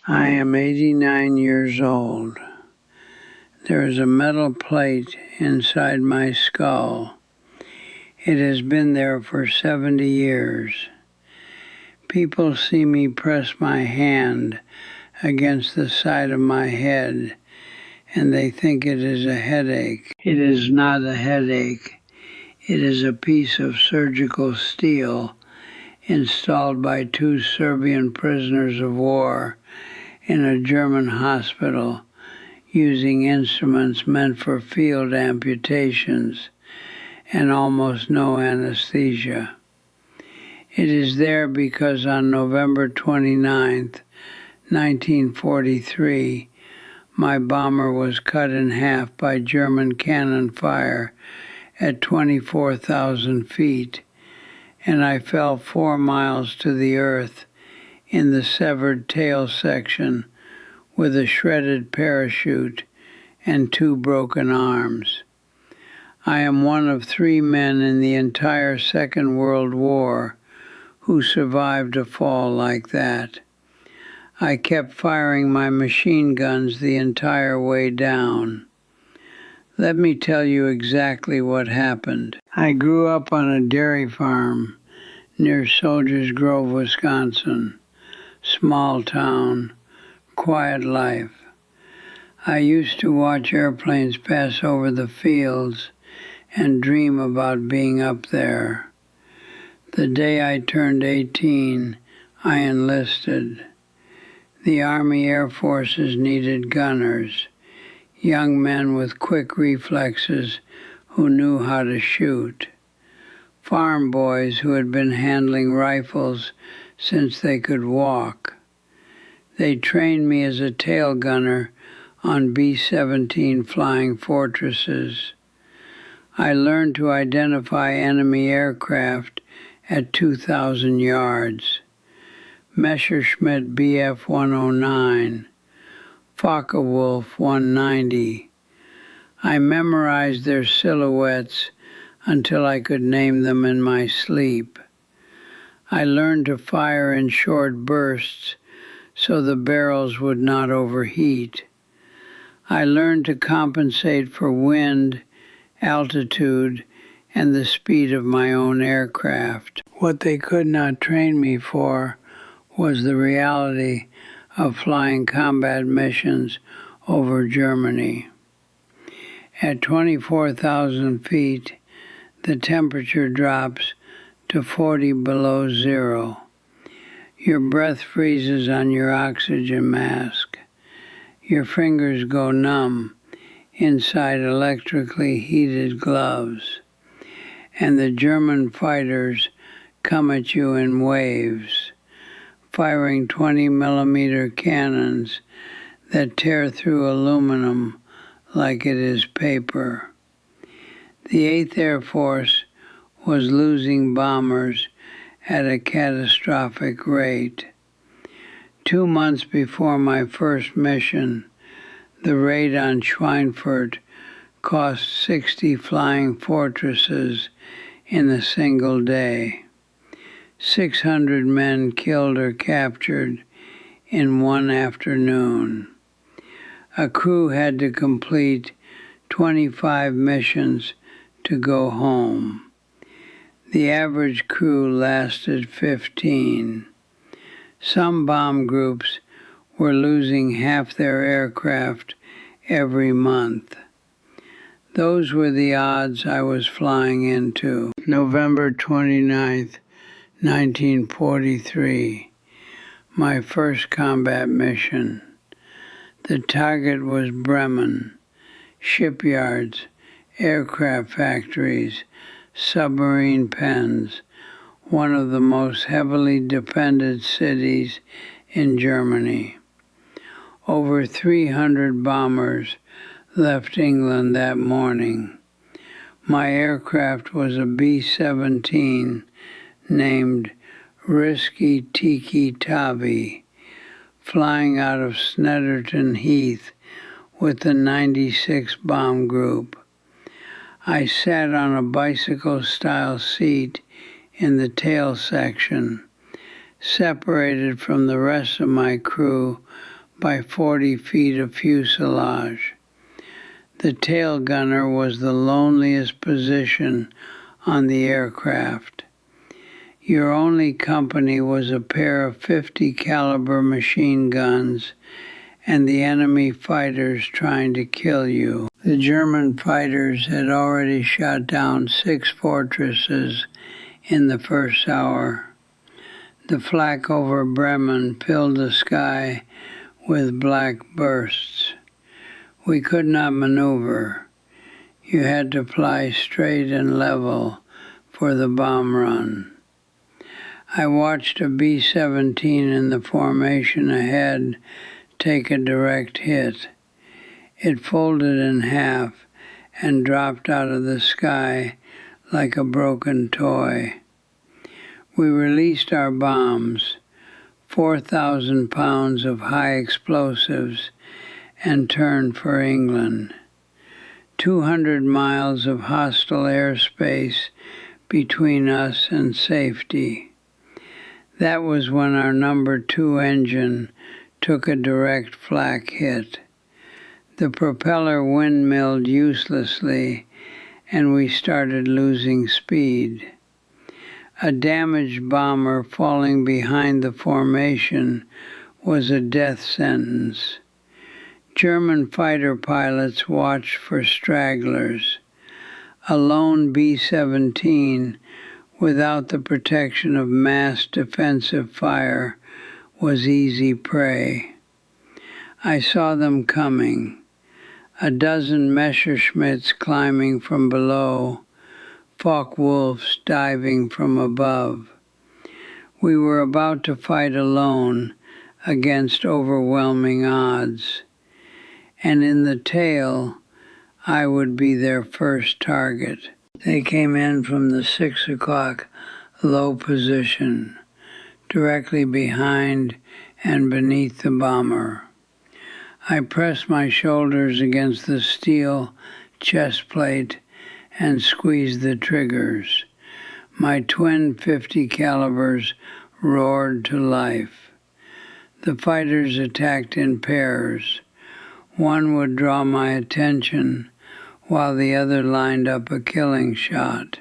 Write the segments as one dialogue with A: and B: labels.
A: I am 89 years old. There is a metal plate inside my skull. It has been there for 70 years. People see me press my hand against the side of my head, and they think it is a headache. It is not a headache. It is a piece of surgical steel installed by 2 Serbian prisoners of war in a German hospital using instruments meant for field amputations and almost no anesthesia. It is there because on November 29, 1943, my bomber was cut in half by German cannon fire at 24,000 feet, and I fell 4 miles to the earth in the severed tail section with a shredded parachute and 2 broken arms. I am one of 3 men in the entire Second World War who survived a fall like that. I kept firing my machine guns the entire way down. Let me tell you exactly what happened. I grew up on a dairy farm near Soldiers Grove, Wisconsin. Small town, quiet life. I used to watch airplanes pass over the fields and dream about being up there. The day I turned 18, I enlisted. The Army Air Forces needed gunners, young men with quick reflexes who knew how to shoot. Farm boys who had been handling rifles since they could walk. They trained me as a tail gunner on B-17 Flying Fortresses. I learned to identify enemy aircraft at 2,000 yards. Messerschmitt Bf 109, Focke-Wulf 190. I memorized their silhouettes until I could name them in my sleep. I learned to fire in short bursts so the barrels would not overheat. I learned to compensate for wind, altitude, and the speed of my own aircraft. What they could not train me for was the reality of flying combat missions over Germany. At 24,000 feet, the temperature drops to 40 below zero. Your breath freezes on your oxygen mask. Your fingers go numb inside electrically heated gloves. And the German fighters come at you in waves, firing 20-millimeter cannons that tear through aluminum like it is paper. The 8th Air Force was losing bombers at a catastrophic rate. 2 months before my first mission, the raid on Schweinfurt cost 60 Flying Fortresses in a single day. 600 men killed or captured in one afternoon. A crew had to complete 25 missions to go home. The average crew lasted 15. Some bomb groups were losing half their aircraft every month. Those were the odds I was flying into. November 29th, 1943, my first combat mission. The target was Bremen, shipyards, aircraft factories, submarine pens, one of the most heavily defended cities in Germany. Over 300 bombers left England that morning. My aircraft was a B-17 named Risky Tiki Tavi, flying out of Snetterton Heath with the 96 Bomb Group. I sat on a bicycle-style seat in the tail section, separated from the rest of my crew by 40 feet of fuselage. The tail gunner was the loneliest position on the aircraft. Your only company was a pair of 50 caliber machine guns and the enemy fighters trying to kill you. The German fighters had already shot down 6 fortresses in the first hour. The flak over Bremen filled the sky with black bursts. We could not maneuver. You had to fly straight and level for the bomb run. I watched a B-17 in the formation ahead take a direct hit. It folded in half and dropped out of the sky like a broken toy. We released our bombs, 4,000 pounds of high explosives, and turned for England. 200 miles of hostile airspace between us and safety. That was when our number 2 engine took a direct flak hit. The propeller windmilled uselessly, and we started losing speed. A damaged bomber falling behind the formation was a death sentence. German fighter pilots watched for stragglers. A lone B-17 without the protection of mass defensive fire was easy prey. I saw them coming, a dozen Messerschmitts climbing from below, Focke-Wulfs diving from above. We were about to fight alone against overwhelming odds, and in the tail, I would be their first target. They came in from the 6 o'clock low position, directly behind and beneath the bomber. I pressed my shoulders against the steel chest plate and squeezed the triggers. My twin 50 calibers roared to life. The fighters attacked in pairs. One would draw my attention while the other lined up a killing shot.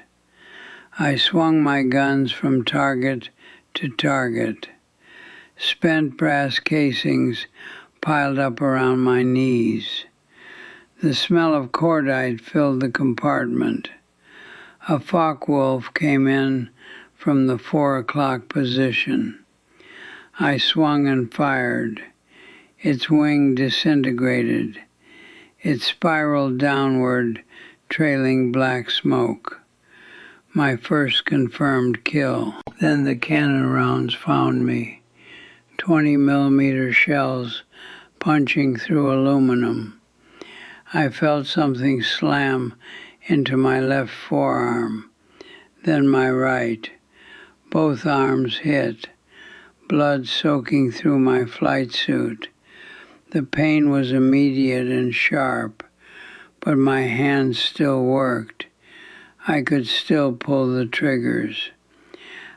A: I swung my guns from target to target. Spent brass casings piled up around my knees. The smell of cordite filled the compartment. A Focke-Wulf came in from the 4 o'clock position. I swung and fired. Its wing disintegrated. It spiraled downward, trailing black smoke. My first confirmed kill. Then the cannon rounds found me. 20-millimeter shells punching through aluminum. I felt something slam into my left forearm, then my right. Both arms hit, blood soaking through my flight suit. The pain was immediate and sharp, but my hands still worked. I could still pull the triggers.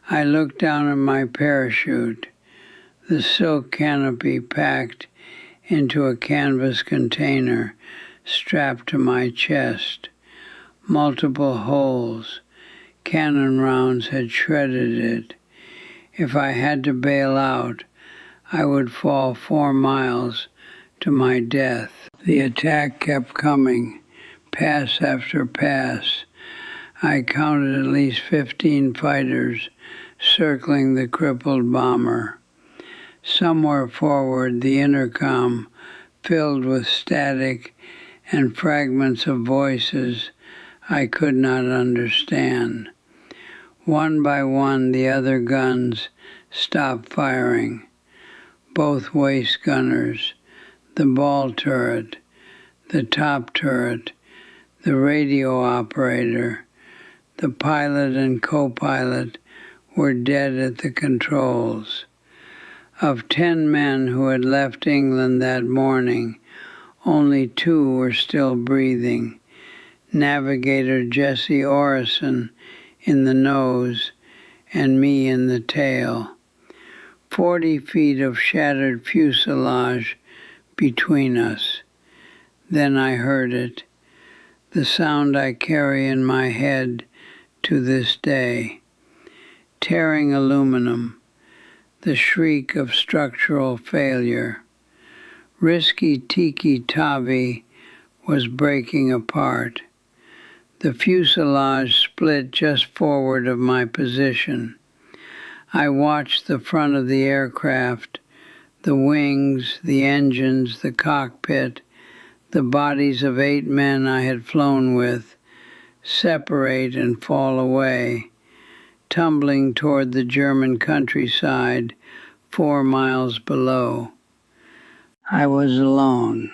A: I looked down at my parachute, the silk canopy packed into a canvas container strapped to my chest. Multiple holes. Cannon rounds had shredded it. If I had to bail out, I would fall 4 miles to my death. The attack kept coming, pass after pass. I counted at least 15 fighters circling the crippled bomber. Somewhere forward, the intercom, filled with static and fragments of voices I could not understand. One by one, the other guns stopped firing. Both waist gunners, the ball turret, the top turret, the radio operator, the pilot and co-pilot were dead at the controls. Of 10 men who had left England that morning, only 2 were still breathing. Navigator Jesse Orison in the nose and me in the tail. 40 feet of shattered fuselage between us. Then I heard it, the sound I carry in my head to this day. Tearing aluminum, the shriek of structural failure. Risky tiki-tavi was breaking apart. The fuselage split just forward of my position. I watched the front of the aircraft, the wings, the engines, the cockpit, the bodies of 8 men I had flown with, separate and fall away, tumbling toward the German countryside 4 miles below. I was alone,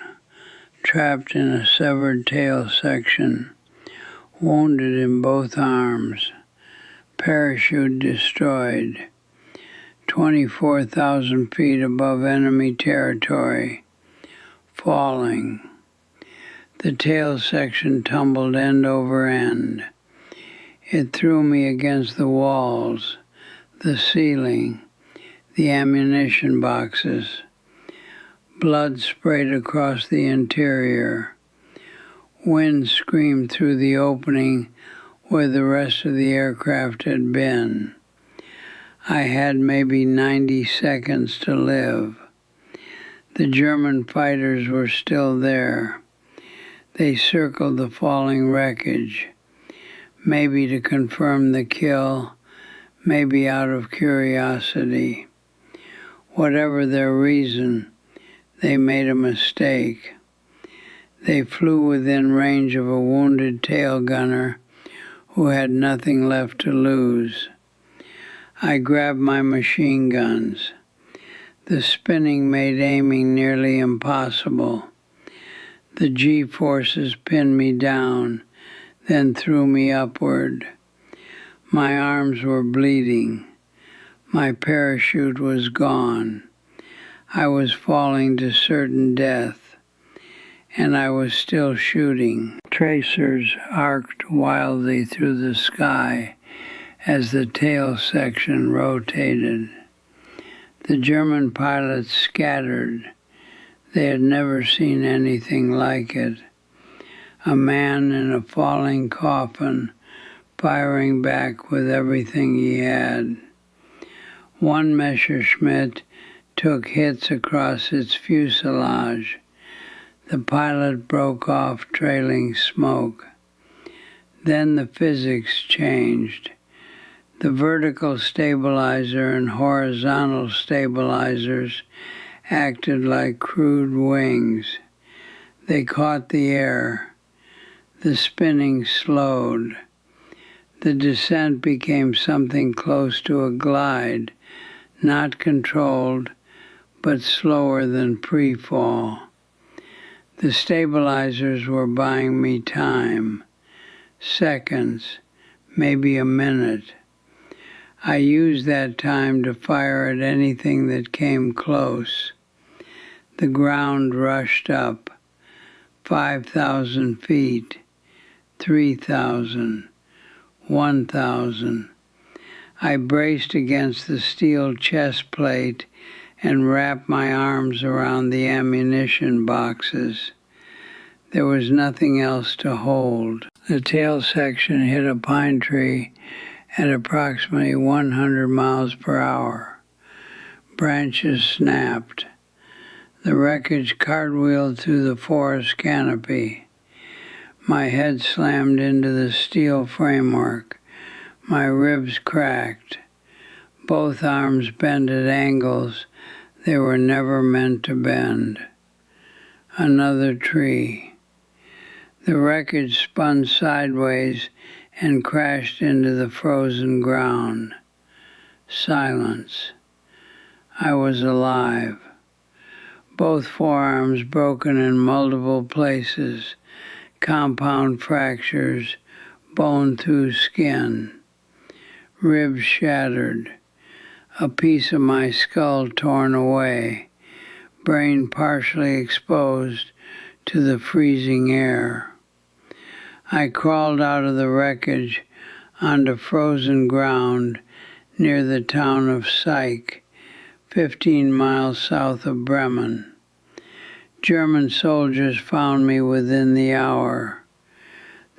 A: trapped in a severed tail section, wounded in both arms, parachute destroyed, 24,000 feet above enemy territory, falling. The tail section tumbled end over end. It threw me against the walls, the ceiling, the ammunition boxes. Blood sprayed across the interior. Wind screamed through the opening where the rest of the aircraft had been. I had maybe 90 seconds to live. The German fighters were still there. They circled the falling wreckage, maybe to confirm the kill, maybe out of curiosity. Whatever their reason, they made a mistake. They flew within range of a wounded tail gunner who had nothing left to lose. I grabbed my machine guns. The spinning made aiming nearly impossible. The G-forces pinned me down, then threw me upward. My arms were bleeding. My parachute was gone. I was falling to certain death, and I was still shooting. Tracers arced wildly through the sky as the tail section rotated. The German pilots scattered. They had never seen anything like it. A man in a falling coffin, firing back with everything he had. One Messerschmitt took hits across its fuselage. The pilot broke off, trailing smoke. Then the physics changed. The vertical stabilizer and horizontal stabilizers acted like crude wings. They caught the air. The spinning slowed. The descent became something close to a glide, not controlled, but slower than pre-fall. The stabilizers were buying me time, seconds, maybe a minute. I used that time to fire at anything that came close. The ground rushed up, 5,000 feet, 3,000, 1,000. I braced against the steel chest plate and wrapped my arms around the ammunition boxes. There was nothing else to hold. The tail section hit a pine tree at approximately 100 miles per hour. Branches snapped. The wreckage cartwheeled through the forest canopy. My head slammed into the steel framework. My ribs cracked. Both arms bent at angles they were never meant to bend. Another tree. The wreckage spun sideways and crashed into the frozen ground. Silence. I was alive. Both forearms broken in multiple places, compound fractures, bone through skin, ribs shattered, a piece of my skull torn away, brain partially exposed to the freezing air. I crawled out of the wreckage onto frozen ground near the town of Syke, 15 miles south of Bremen. German soldiers found me within the hour.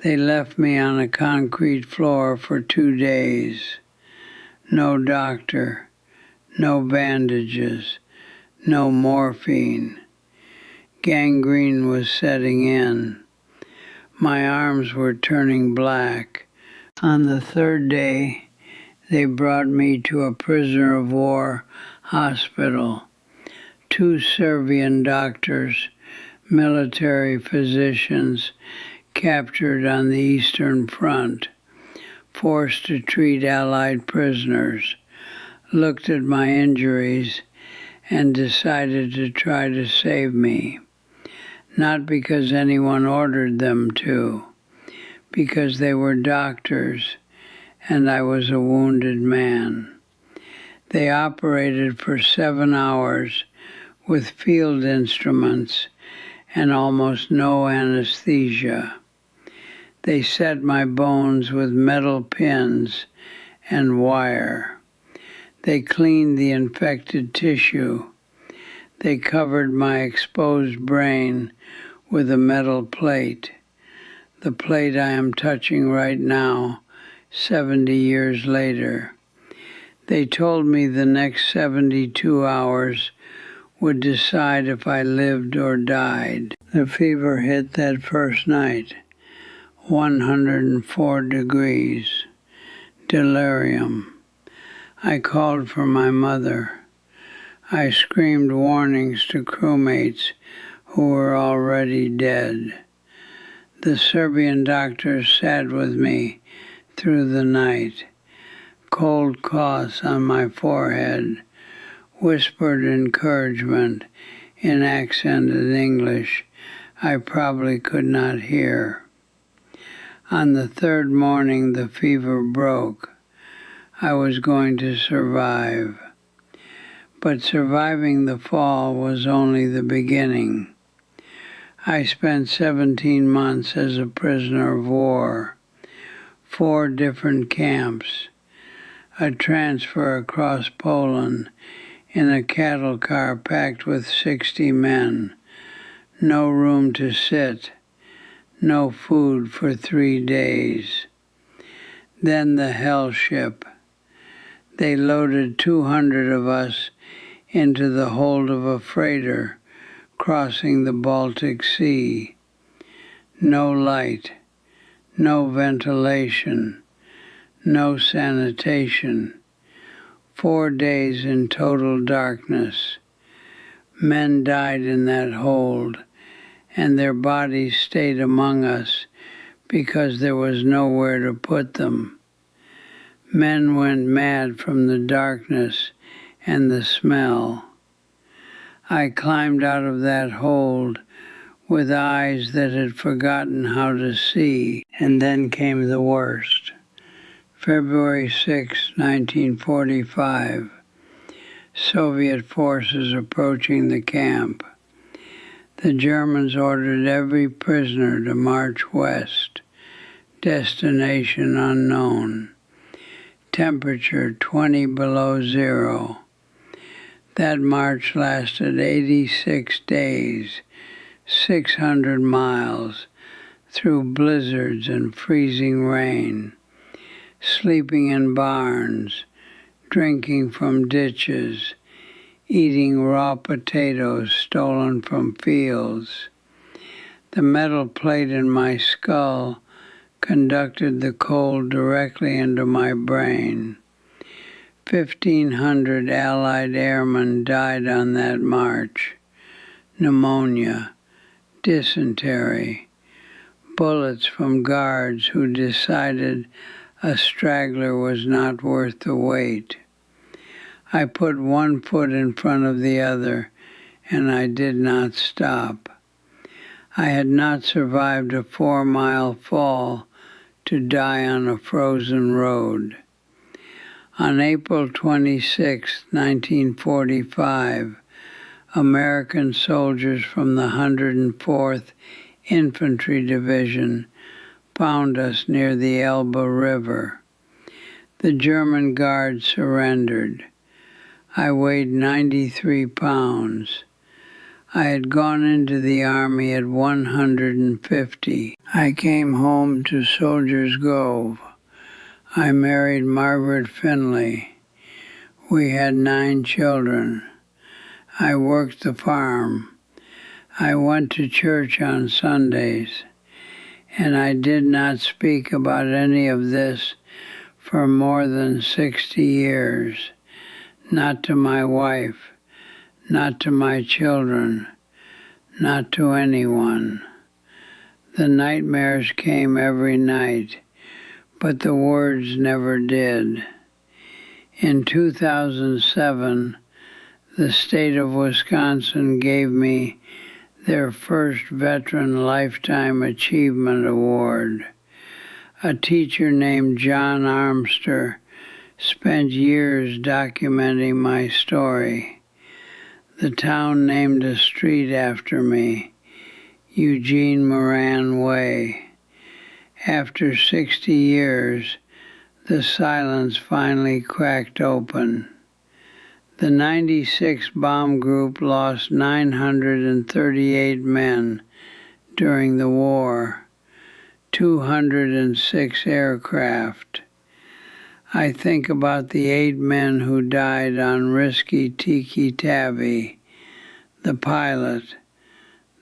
A: They left me on a concrete floor for 2 days. No doctor, no bandages, no morphine. Gangrene was setting in. My arms were turning black. On the 3rd day, they brought me to a prisoner of war hospital. 2 Serbian doctors, military physicians, captured on the Eastern Front, forced to treat Allied prisoners, looked at my injuries and decided to try to save me. Not because anyone ordered them to, because they were doctors and I was a wounded man. They operated for 7 hours with field instruments and almost no anesthesia. They set my bones with metal pins and wire. They cleaned the infected tissue. They covered my exposed brain with a metal plate, the plate I am touching right now, 70 years later. They told me the next 72 hours would decide if I lived or died. The fever hit that first night, 104 degrees, delirium. I called for my mother. I screamed warnings to crewmates who were already dead. The Serbian doctors sat with me through the night, cold coughs on my forehead, whispered encouragement in accented English I probably could not hear. On the 3rd morning, the fever broke. I was going to survive. But surviving the fall was only the beginning. I spent 17 months as a prisoner of war, 4 different camps, a transfer across Poland in a cattle car packed with 60 men, no room to sit, no food for 3 days. Then the hell ship. They loaded 200 of us into the hold of a freighter crossing the Baltic Sea. No light, no ventilation, no sanitation. 4 days in total darkness. Men died in that hold, and their bodies stayed among us because there was nowhere to put them. Men went mad from the darkness and the smell. I climbed out of that hold with eyes that had forgotten how to see, and then came the worst. February 6, 1945. Soviet forces approaching the camp. The Germans ordered every prisoner to march west. Destination unknown. Temperature 20 below zero. That march lasted 86 days, 600 miles, through blizzards and freezing rain, sleeping in barns, drinking from ditches, eating raw potatoes stolen from fields. The metal plate in my skull conducted the cold directly into my brain. 1,500 Allied airmen died on that march. Pneumonia, dysentery, bullets from guards who decided a straggler was not worth the wait. I put one foot in front of the other, and I did not stop. I had not survived a 4-mile fall to die on a frozen road. On April 26, 1945, American soldiers from the 104th Infantry Division found us near the Elbe River. The German guards surrendered. I weighed 93 pounds. I had gone into the Army at 150. I came home to Soldiers Grove. I married Margaret Finley. We had 9 children. I worked the farm. I went to church on Sundays, and I did not speak about any of this for more than 60 years, not to my wife, not to my children, not to anyone. The nightmares came every night, but the words never did. In 2007, the state of Wisconsin gave me their first Veteran Lifetime Achievement Award. A teacher named John Armster spent years documenting my story. The town named a street after me, Eugene Moran Way. After 60 years, the silence finally cracked open. The 96 bomb group lost 938 men during the war, 206 aircraft. I think about the 8 men who died on risky Tiki Tavi, the pilot,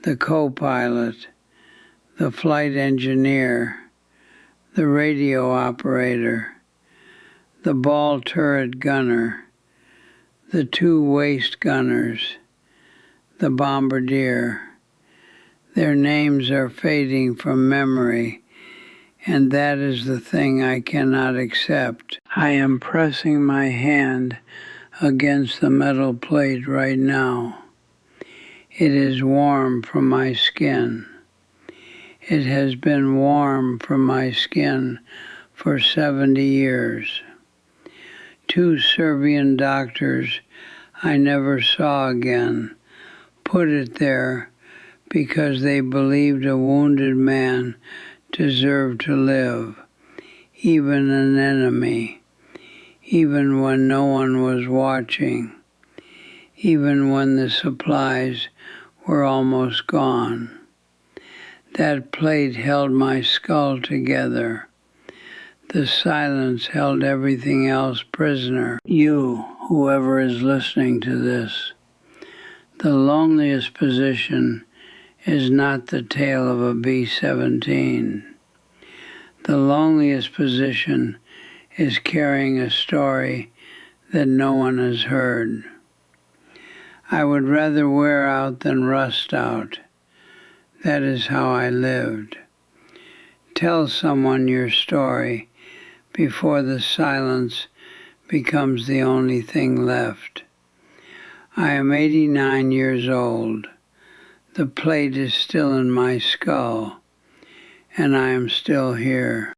A: the co-pilot, the flight engineer, the radio operator, the ball turret gunner, the 2 waist gunners, the bombardier. Their names are fading from memory, and that is the thing I cannot accept. I am pressing my hand against the metal plate right now. It is warm from my skin. It has been warm from my skin for 70 years. 2 Serbian doctors I never saw again put it there because they believed a wounded man deserved to live, even an enemy, even when no one was watching, even when the supplies were almost gone. That plate held my skull together. The silence held everything else prisoner. You, whoever is listening to this, the loneliest position is not the tail of a B-17. The loneliest position is carrying a story that no one has heard. I would rather wear out than rust out. That is how I lived. Tell someone your story before the silence becomes the only thing left. I am 89 years old. The plate is still in my skull, and I am still here.